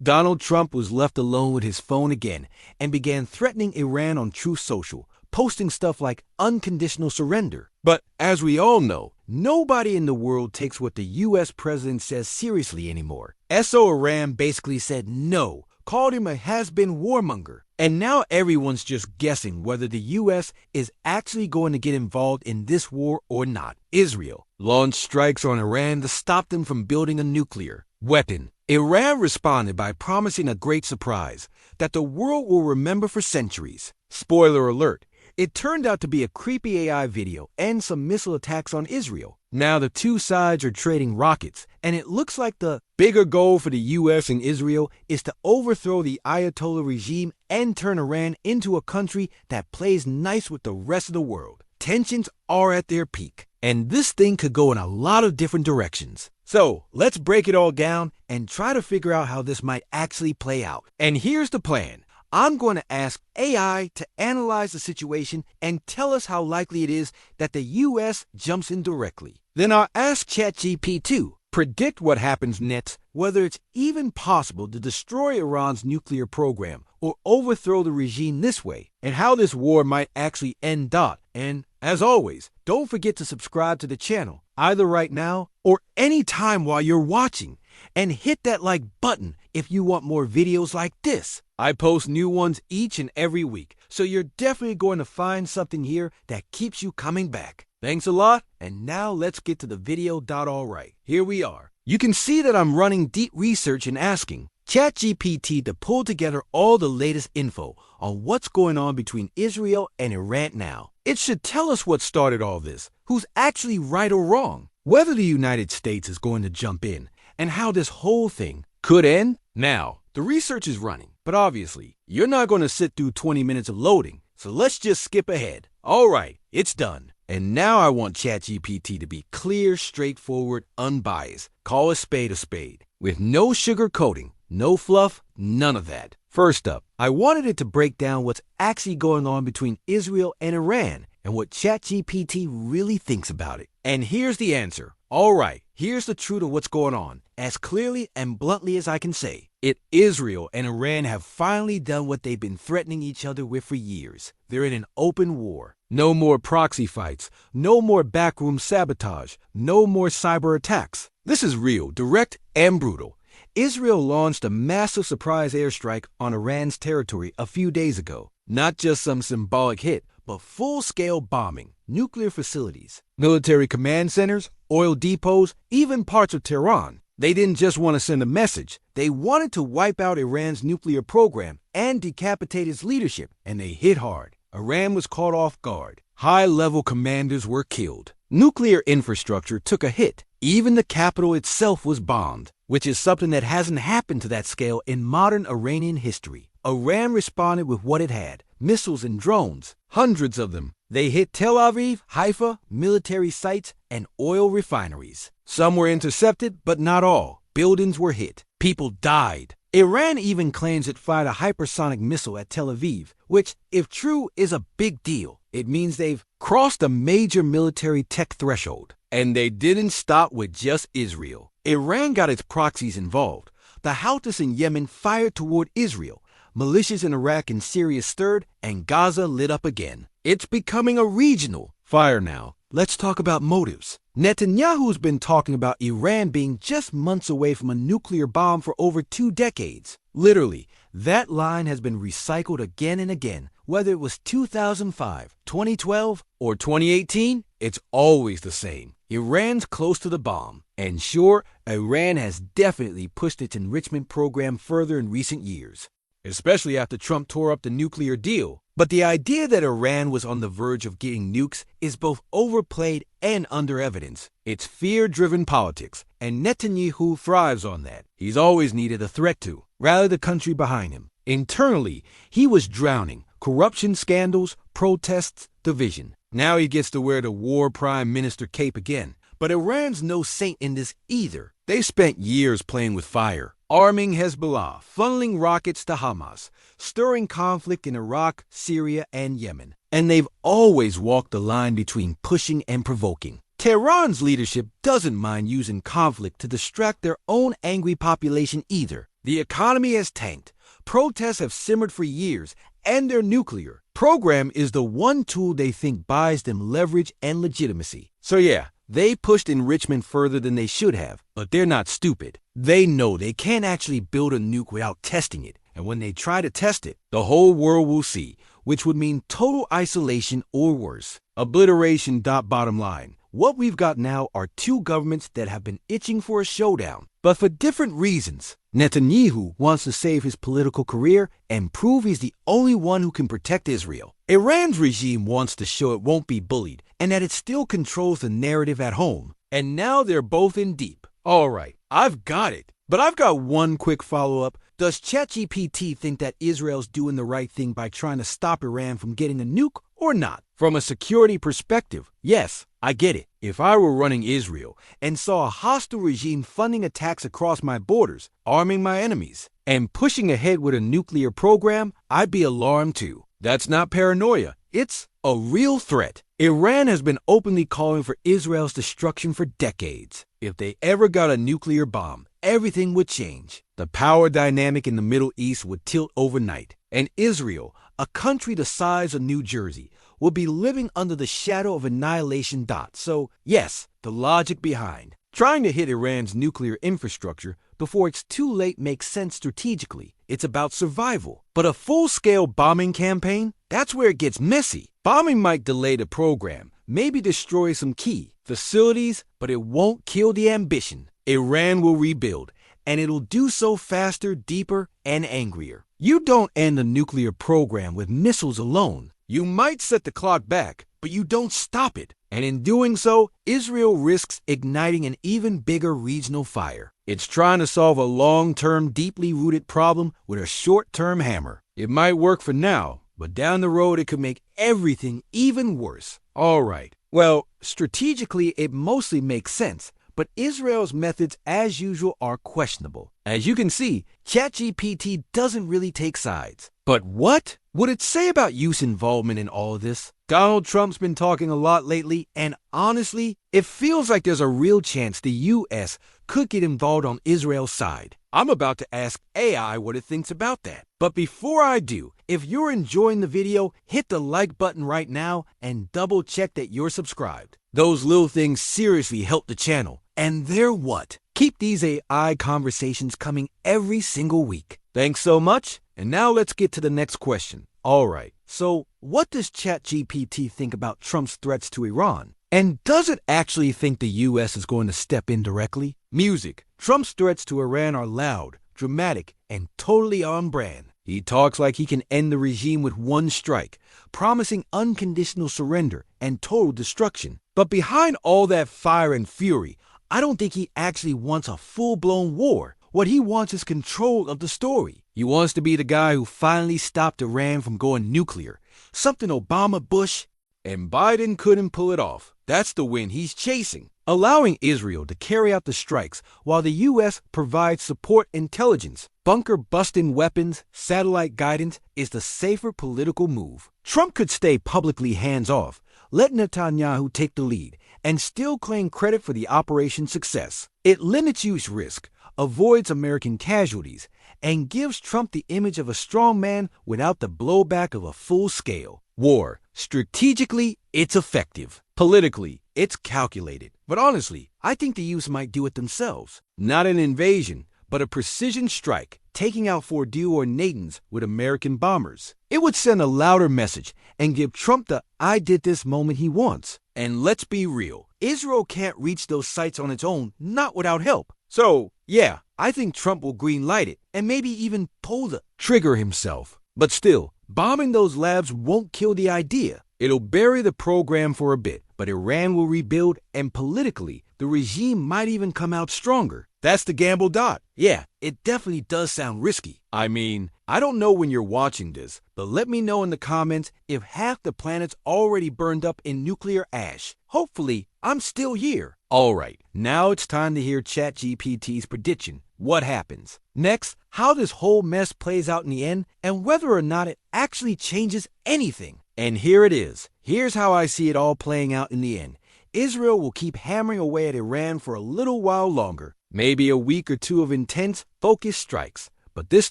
Donald Trump was left alone with his phone again and began threatening Iran on Truth Social, posting stuff like unconditional surrender. But as we all know, nobody in the world takes what the U.S. president says seriously anymore. SO Iran basically said no, called him a has-been warmonger. And now everyone's just guessing whether the U.S. is actually going to get involved in this war or not. Israel launched strikes on Iran to stop them from building a nuclear weapon. Iran responded by promising a great surprise that the world will remember for centuries. Spoiler alert, it turned out to be a creepy AI video and some missile attacks on Israel. Now the two sides are trading rockets, and it looks like the bigger goal for the U.S. and Israel is to overthrow the Ayatollah regime and turn Iran into a country that plays nice with the rest of the world. Tensions are at their peak, and this thing could go in a lot of different directions. So let's break it all down and try to figure out how this might actually play out. And here's the plan. I'm going to ask AI to analyze the situation and tell us how likely it is that the U.S. jumps in directly. Then I'll ask ChatGPT to predict what happens next, whether it's even possible to destroy Iran's nuclear program or overthrow the regime this way, and how this war might actually end. And as always, don't forget to subscribe to the channel, either right now or anytime while you're watching. And hit that like button if you want more videos like this. I post new ones each and every week, so you're definitely going to find something here that keeps you coming back. Thanks a lot, and now let's get to the video. Alright, here we are. You can see that I'm running deep research and asking ChatGPT to pull together all the latest info on what's going on between Israel and Iran now. It should tell us what started all this, who's actually right or wrong, whether the United States is going to jump in, and how this whole thing could end. Now, the research is running, but obviously, you're not going to sit through 20 minutes of loading, so let's just skip ahead. Alright, it's done. And now I want ChatGPT to be clear, straightforward, unbiased. Call a spade, with no sugar coating, no fluff, none of that. First up, I wanted it to break down what's actually going on between Israel and Iran and what ChatGPT really thinks about it. And here's the answer. Alright, here's the truth of what's going on, as clearly and bluntly as I can say. Israel and Iran have finally done what they've been threatening each other with for years. They're in an open war. No more proxy fights, no more backroom sabotage, no more cyber attacks. This is real, direct, and brutal. Israel launched a massive surprise airstrike on Iran's territory a few days ago. Not just some symbolic hit, but full-scale bombing, nuclear facilities, military command centers, oil depots, even parts of Tehran. They didn't just want to send a message. They wanted to wipe out Iran's nuclear program and decapitate its leadership, and they hit hard. Iran was caught off guard. High-level commanders were killed. Nuclear infrastructure took a hit. Even the capital itself was bombed, which is something that hasn't happened to that scale in modern Iranian history. Iran responded with what it had, missiles and drones, hundreds of them. They hit Tel Aviv, Haifa, military sites, and oil refineries. Some were intercepted, but not all. Buildings were hit. People died. Iran even claims it fired a hypersonic missile at Tel Aviv, which, if true, is a big deal. It means they've crossed a major military tech threshold. And they didn't stop with just Israel. Iran got its proxies involved. The Houthis in Yemen fired toward Israel. Militias in Iraq and Syria stirred, and Gaza lit up again. It's becoming a regional fire now. Let's talk about motives. Netanyahu's been talking about Iran being just months away from a nuclear bomb for over 2 decades. Literally, that line has been recycled again and again. Whether it was 2005, 2012, or 2018, it's always the same. Iran's close to the bomb. And sure, Iran has definitely pushed its enrichment program further in recent years, especially after Trump tore up the nuclear deal. But the idea that Iran was on the verge of getting nukes is both overplayed and under evidence. It's fear-driven politics, and Netanyahu thrives on that. He's always needed a threat to rally the country behind him. Internally, he was drowning. Corruption scandals, protests, division. Now he gets to wear the war prime minister cape again. But Iran's no saint in this either. They spent years playing with fire, arming Hezbollah, funneling rockets to Hamas, stirring conflict in Iraq, Syria, and Yemen. And they've always walked the line between pushing and provoking. Tehran's leadership doesn't mind using conflict to distract their own angry population either. The economy has tanked, protests have simmered for years, and their nuclear program is the one tool they think buys them leverage and legitimacy. So yeah, they pushed enrichment further than they should have, but they're not stupid. They know they can't actually build a nuke without testing it, and when they try to test it, the whole world will see, which would mean total isolation or worse. Obliteration. Bottom line, what we've got now are two governments that have been itching for a showdown, but for different reasons. Netanyahu wants to save his political career and prove he's the only one who can protect Israel. Iran's regime wants to show it won't be bullied and that it still controls the narrative at home. And now they're both in deep. All right, I've got it. But I've got one quick follow-up. Does ChatGPT think that Israel's doing the right thing by trying to stop Iran from getting a nuke or not? From a security perspective, yes, I get it. If I were running Israel and saw a hostile regime funding attacks across my borders, arming my enemies, and pushing ahead with a nuclear program, I'd be alarmed too. That's not paranoia. It's a real threat. Iran has been openly calling for Israel's destruction for decades. If they ever got a nuclear bomb, everything would change. The power dynamic in the Middle East would tilt overnight. And Israel, a country the size of New Jersey, would be living under the shadow of annihilation. So, yes, the logic behind trying to hit Iran's nuclear infrastructure before it's too late makes sense strategically. It's about survival. But a full-scale bombing campaign? That's where it gets messy. Bombing might delay the program, maybe destroy some key facilities, but it won't kill the ambition. Iran will rebuild, and it'll do so faster, deeper, and angrier. You don't end a nuclear program with missiles alone. You might set the clock back, but you don't stop it. And in doing so, Israel risks igniting an even bigger regional fire. It's trying to solve a long-term, deeply rooted problem with a short-term hammer. It might work for now, but down the road it could make everything even worse. All right. Well, strategically it mostly makes sense, but Israel's methods, as usual, are questionable. As you can see, ChatGPT doesn't really take sides. But what would it say about youth involvement in all of this? Donald Trump's been talking a lot lately, and honestly, it feels like there's a real chance the U.S. could get involved on Israel's side. I'm about to ask AI what it thinks about that. But before I do, if you're enjoying the video, hit the like button right now and double check that you're subscribed. Those little things seriously help the channel. And they're what? Keep these AI conversations coming every single week. Thanks so much. And now let's get to the next question. All right, so what does ChatGPT think about Trump's threats to Iran? And does it actually think the U.S. is going to step in directly? Music. Trump's threats to Iran are loud, dramatic, and totally on brand. He talks like he can end the regime with one strike, promising unconditional surrender and total destruction. But behind all that fire and fury, I don't think he actually wants a full-blown war. What he wants is control of the story. He wants to be the guy who finally stopped Iran from going nuclear, something Obama, Bush, and Biden couldn't pull it off. That's the win he's chasing. Allowing Israel to carry out the strikes while the U.S. provides support intelligence, bunker-busting weapons, satellite guidance is the safer political move. Trump could stay publicly hands-off, let Netanyahu take the lead, and still claim credit for the operation's success. It limits use risk, avoids American casualties, and gives Trump the image of a strong man without the blowback of a full-scale war. Strategically, it's effective. Politically, it's calculated. But honestly, I think the U.S. might do it themselves. Not an invasion, but a precision strike, taking out Fordow or Natanz with American bombers. It would send a louder message and give Trump the "I did this" moment he wants. And let's be real, Israel can't reach those sites on its own, not without help. So, yeah, I think Trump will green-light it and maybe even pull the trigger himself. But still, bombing those labs won't kill the idea. It'll bury the program for a bit, but Iran will rebuild, and politically, the regime might even come out stronger. That's the gamble. Yeah, it definitely does sound risky. I mean, I don't know when you're watching this, but let me know in the comments if half the planet's already burned up in nuclear ash. Hopefully, I'm still here. All right, now it's time to hear ChatGPT's prediction. What happens? Next, how this whole mess plays out in the end, and whether or not it actually changes anything. And here it is. Here's how I see it all playing out in the end. Israel will keep hammering away at Iran for a little while longer, maybe a week or two of intense, focused strikes. But this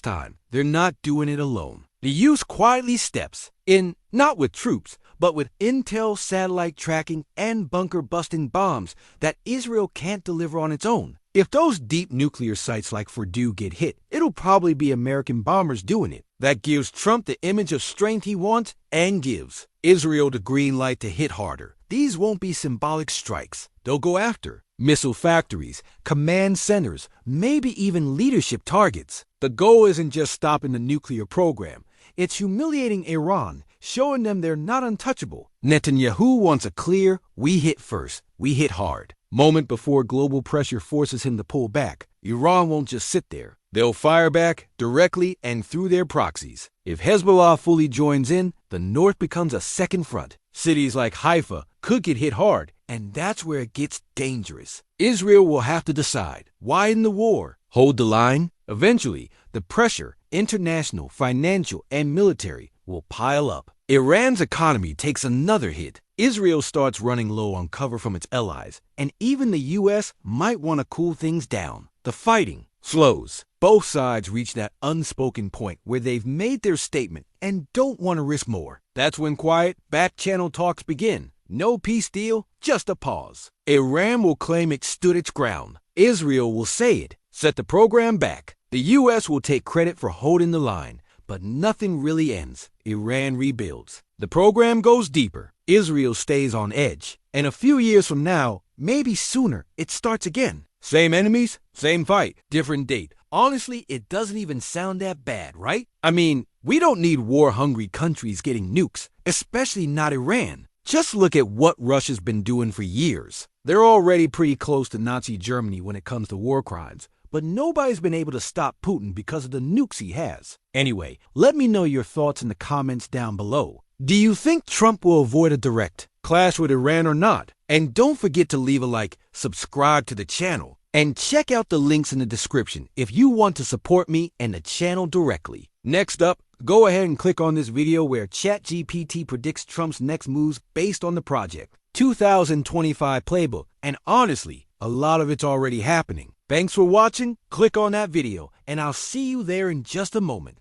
time, they're not doing it alone. The U.S. quietly steps in, not with troops, but with intel, satellite tracking, and bunker-busting bombs that Israel can't deliver on its own. If those deep nuclear sites like Fordow get hit, it'll probably be American bombers doing it. That gives Trump the image of strength he wants and gives Israel the green light to hit harder. These won't be symbolic strikes. They'll go after missile factories, command centers, maybe even leadership targets. The goal isn't just stopping the nuclear program. It's humiliating Iran, showing them they're not untouchable. Netanyahu wants a clear, we hit first, we hit hard moment before global pressure forces him to pull back. Iran won't just sit there. They'll fire back directly and through their proxies. If Hezbollah fully joins in, the north becomes a second front. Cities like Haifa could get hit hard, and that's where it gets dangerous. Israel will have to decide, widen the war, hold the line. Eventually, the pressure, international, financial, and military, will pile up. Iran's economy takes another hit. Israel starts running low on cover from its allies, and even the U.S. might want to cool things down. The fighting slows. Both sides reach that unspoken point where they've made their statement and don't want to risk more. That's when quiet, back-channel talks begin. No peace deal, just a pause. Iran will claim it stood its ground. Israel will say it, set the program back. The U.S. will take credit for holding the line, but nothing really ends. Iran rebuilds. The program goes deeper. Israel stays on edge. And a few years from now, maybe sooner, it starts again. Same enemies, same fight, different date. Honestly, it doesn't even sound that bad, right? I mean, we don't need war-hungry countries getting nukes, especially not Iran. Just look at what Russia's been doing for years. They're already pretty close to Nazi Germany when it comes to war crimes, but nobody's been able to stop Putin because of the nukes he has. Anyway, let me know your thoughts in the comments down below. Do you think Trump will avoid a direct clash with Iran or not? And don't forget to leave a like, subscribe to the channel, and check out the links in the description if you want to support me and the channel directly. Next up, go ahead and click on this video where ChatGPT predicts Trump's next moves based on the Project 2025 playbook, and honestly, a lot of it's already happening. Thanks for watching, click on that video, and I'll see you there in just a moment.